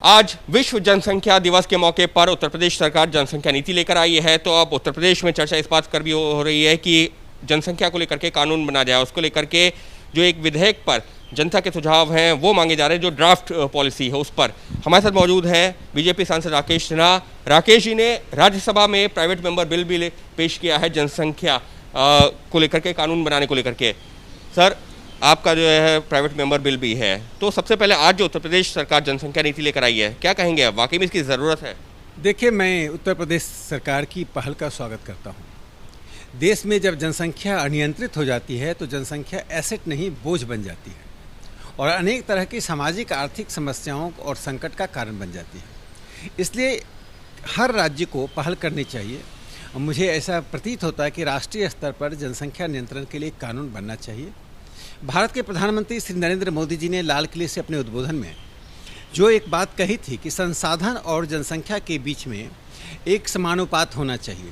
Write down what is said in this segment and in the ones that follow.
आज विश्व जनसंख्या दिवस के मौके पर उत्तर प्रदेश सरकार जनसंख्या नीति लेकर आई है। तो अब उत्तर प्रदेश में चर्चा इस बात कर भी हो रही है कि जनसंख्या को लेकर के कानून बना जाए। उसको लेकर के जो एक विधेयक पर जनता के सुझाव हैं वो मांगे जा रहे हैं, जो ड्राफ्ट पॉलिसी है उस पर। हमारे साथ मौजूद हैं बीजेपी सांसद राकेश सिन्हा। राकेश जी ने राज्यसभा में प्राइवेट मेंबर बिल भी पेश किया है जनसंख्या को लेकर के, कानून बनाने को लेकर के। सर, आपका जो है प्राइवेट मेंबर बिल भी है, तो सबसे पहले आज जो उत्तर प्रदेश सरकार जनसंख्या नीति लेकर आई है, क्या कहेंगे आप? वाकई में इसकी ज़रूरत है? देखिए, मैं उत्तर प्रदेश सरकार की पहल का स्वागत करता हूँ। देश में जब जनसंख्या अनियंत्रित हो जाती है तो जनसंख्या एसेट नहीं बोझ बन जाती है और अनेक तरह की सामाजिक आर्थिक समस्याओं और संकट का कारण बन जाती है। इसलिए हर राज्य को पहल करनी चाहिए। मुझे ऐसा प्रतीत होता है कि राष्ट्रीय स्तर पर जनसंख्या नियंत्रण के लिए कानून बनना चाहिए। भारत के प्रधानमंत्री श्री नरेंद्र मोदी जी ने लाल किले से अपने उद्बोधन में जो एक बात कही थी कि संसाधन और जनसंख्या के बीच में एक समानुपात होना चाहिए,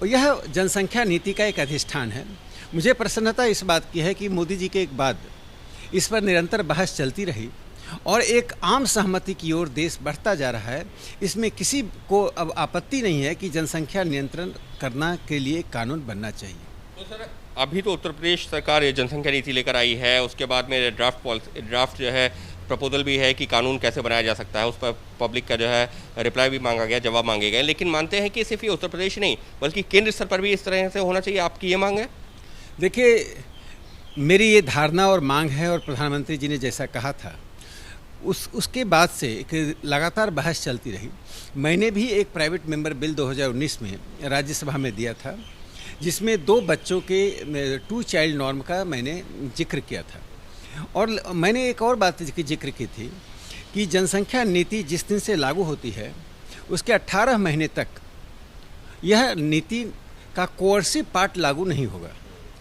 और यह जनसंख्या नीति का एक अधिष्ठान है। मुझे प्रसन्नता इस बात की है कि मोदी जी के बाद इस पर निरंतर बहस चलती रही और एक आम सहमति की ओर देश बढ़ता जा रहा है। इसमें किसी को अब आपत्ति नहीं है कि जनसंख्या नियंत्रण करना के लिए कानून बनना चाहिए। तो सर, अभी तो उत्तर प्रदेश सरकार ये जनसंख्या नीति लेकर आई है, उसके बाद में ड्राफ्ट जो है प्रपोजल भी है कि कानून कैसे बनाया जा सकता है। उस पर पब्लिक का जो है रिप्लाई भी मांगा गया, जवाब मांगे गए। लेकिन मानते हैं कि सिर्फ ये उत्तर प्रदेश नहीं बल्कि केंद्र स्तर पर भी इस तरह से होना चाहिए। आपकी ये मांग है? देखिए, मेरी ये धारणा और मांग है, और प्रधानमंत्री जी ने जैसा कहा था उसके बाद से एक लगातार बहस चलती रही। मैंने भी एक प्राइवेट मेंबर बिल 2019 में राज्यसभा में दिया था, जिसमें 2 बच्चों के 2 चाइल्ड नॉर्म का मैंने जिक्र किया था। और मैंने एक और बात की जिक्र की थी कि जनसंख्या नीति जिस दिन से लागू होती है उसके 18 महीने तक यह नीति का कोर्सिव पार्ट लागू नहीं होगा,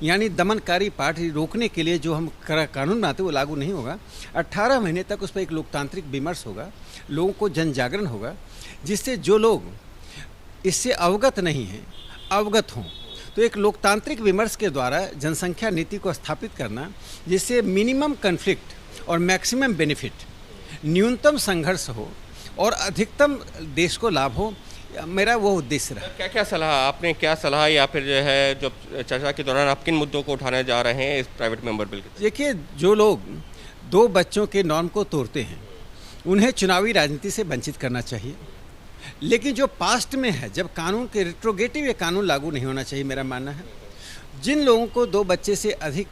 यानी दमनकारी पार्ट रोकने के लिए जो हम कानून बनाते वो लागू नहीं होगा। 18 महीने तक उस पर एक लोकतांत्रिक विमर्श होगा, लोगों को जन जागरण होगा, जिससे जो लोग इससे अवगत नहीं हैं अवगत हों। तो एक लोकतांत्रिक विमर्श के द्वारा जनसंख्या नीति को स्थापित करना, जिससे मिनिमम कन्फ्लिक्ट और मैक्सिमम बेनिफिट, न्यूनतम संघर्ष हो और अधिकतम देश को लाभ हो, मेरा वो उद्देश्य रहा। क्या क्या सलाह आपने, क्या सलाह या फिर जो है जो चर्चा के दौरान आप किन मुद्दों को उठाने जा रहे हैं इस प्राइवेट मेंबर बिल के? देखिए, जो लोग 2 बच्चों के नॉर्म को तोड़ते हैं उन्हें चुनावी राजनीति से वंचित करना चाहिए। लेकिन जो पास्ट में है, जब कानून के रिट्रोगेटिव ये कानून लागू नहीं होना चाहिए, मेरा मानना है। जिन लोगों को 2 बच्चे से अधिक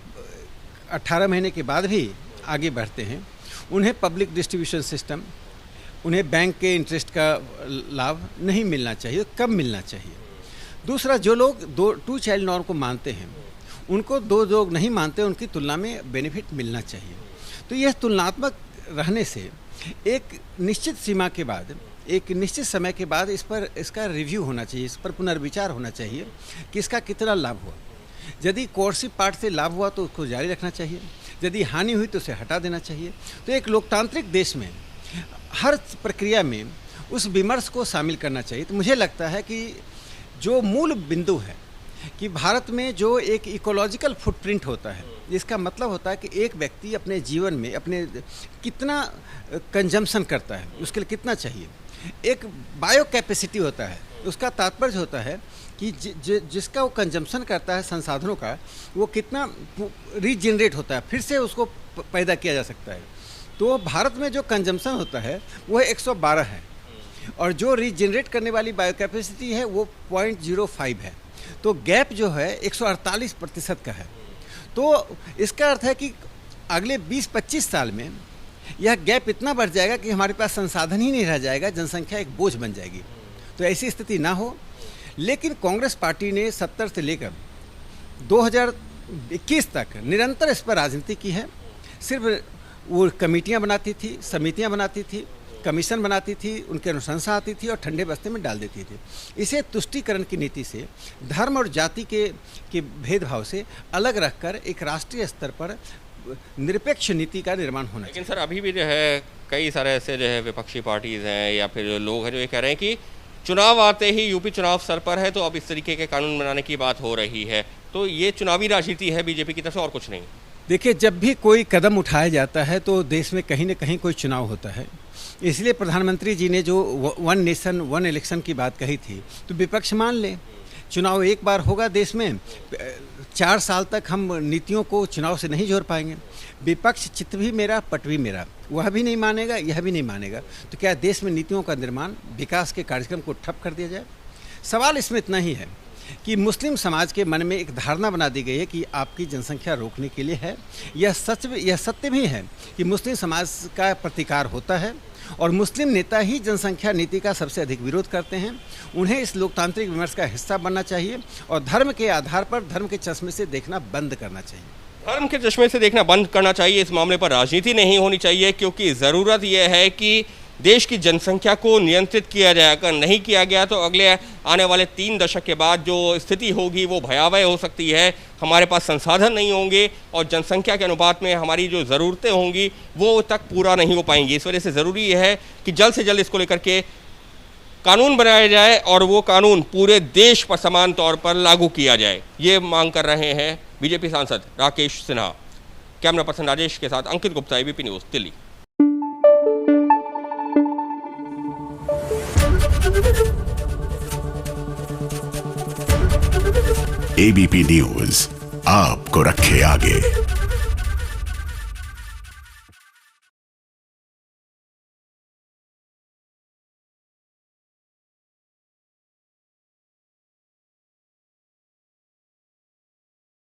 18 महीने के बाद भी आगे बढ़ते हैं, उन्हें पब्लिक डिस्ट्रीब्यूशन सिस्टम, उन्हें बैंक के इंटरेस्ट का लाभ नहीं मिलना चाहिए, कम मिलना चाहिए। दूसरा, जो लोग 2 चाइल्ड नॉर्म को मानते हैं उनको 2 लोग नहीं मानते, उनकी तुलना में बेनिफिट मिलना चाहिए। तो यह तुलनात्मक रहने से एक निश्चित सीमा के बाद, एक निश्चित समय के बाद इसका रिव्यू होना चाहिए, इस पर पुनर्विचार होना चाहिए कि इसका कितना लाभ हुआ। यदि कोर्सिव पार्ट से लाभ हुआ तो उसको जारी रखना चाहिए, यदि हानि हुई तो उसे हटा देना चाहिए। तो एक लोकतांत्रिक देश में हर प्रक्रिया में उस विमर्श को शामिल करना चाहिए। तो मुझे लगता है कि जो मूल बिंदु है कि भारत में जो एक इकोलॉजिकल फुटप्रिंट होता है, इसका मतलब होता है कि एक व्यक्ति अपने जीवन में अपने कितना कंजम्पशन करता है, उसके लिए कितना चाहिए। एक बायो कैपेसिटी होता है, उसका तात्पर्य होता है कि जिसका वो कंजम्पशन करता है संसाधनों का, वो कितना रीजनरेट होता है, फिर से उसको पैदा किया जा सकता है। तो भारत में जो कंजम्पशन होता है वो 112 है और जो रीजनरेट करने वाली बायो कैपेसिटी है वो 0.05 है। तो गैप जो है 148% का है। तो इसका अर्थ है कि अगले 20-25 साल में यह गैप इतना बढ़ जाएगा कि हमारे पास संसाधन ही नहीं रह जाएगा, जनसंख्या एक बोझ बन जाएगी। तो ऐसी स्थिति ना हो। लेकिन कांग्रेस पार्टी ने 70 से लेकर 2021 तक निरंतर इस पर राजनीति की है। सिर्फ वो कमेटियां बनाती थी, समितियां बनाती थी, कमीशन बनाती थी, उनके अनुशंसा आती थी और ठंडे बस्ते में डाल देती थी। इसे तुष्टीकरण की नीति से, धर्म और जाति के भेदभाव से अलग रखकर एक राष्ट्रीय स्तर पर निरपेक्ष नीति का निर्माण होना। लेकिन सर, अभी भी जो है कई सारे ऐसे जो है विपक्षी पार्टीज़ हैं या फिर लोग हैं जो ये कह रहे हैं कि चुनाव आते ही, यूपी चुनाव सर पर है तो अब इस तरीके के कानून बनाने की बात हो रही है। तो ये चुनावी राजनीति है बीजेपी की तरफ से और कुछ नहीं। देखिए, जब भी कोई कदम उठाया जाता है तो देश में कहीं न कहीं कोई चुनाव होता है। इसलिए प्रधानमंत्री जी ने जो वन नेशन वन इलेक्शन की बात कही थी, तो विपक्ष मान ले। चुनाव एक बार होगा देश में, 4 साल तक हम नीतियों को चुनाव से नहीं जोड़ पाएंगे। विपक्ष चित्त भी मेरा पट भी मेरा, वह भी नहीं मानेगा, यह भी नहीं मानेगा। तो क्या देश में नीतियों का निर्माण, विकास के कार्यक्रम को ठप कर दिया जाए? सवाल इसमें इतना ही है कि मुस्लिम समाज के मन में एक धारणा बना दी गई है कि आपकी जनसंख्या रोकने के लिए है। यह सत्य भी है कि मुस्लिम समाज का प्रतिकार होता है और मुस्लिम नेता ही जनसंख्या नीति का सबसे अधिक विरोध करते हैं। उन्हें इस लोकतांत्रिक विमर्श का हिस्सा बनना चाहिए और धर्म के आधार पर धर्म के चश्मे से देखना बंद करना चाहिए। धर्म के चश्मे से देखना बंद करना चाहिए। इस मामले पर राजनीति नहीं होनी चाहिए, क्योंकि ज़रूरत यह है कि देश की जनसंख्या को नियंत्रित किया जाए। अगर नहीं किया गया तो अगले आने वाले 3 दशक के बाद जो स्थिति होगी वो भयावह हो सकती है। हमारे पास संसाधन नहीं होंगे और जनसंख्या के अनुपात में हमारी जो ज़रूरतें होंगी वो तक पूरा नहीं हो पाएंगी। इस वजह से ज़रूरी यह है कि जल्द से जल्द इसको लेकर के कानून बनाया जाए और वो कानून पूरे देश पर समान तौर पर लागू किया जाए। ये मांग कर रहे हैं बीजेपी सांसद राकेश सिन्हा। कैमरा पर्सन राजेश के साथ Ankit Gupta, ABP news, Delhi. ABP news आपको रखे आगे।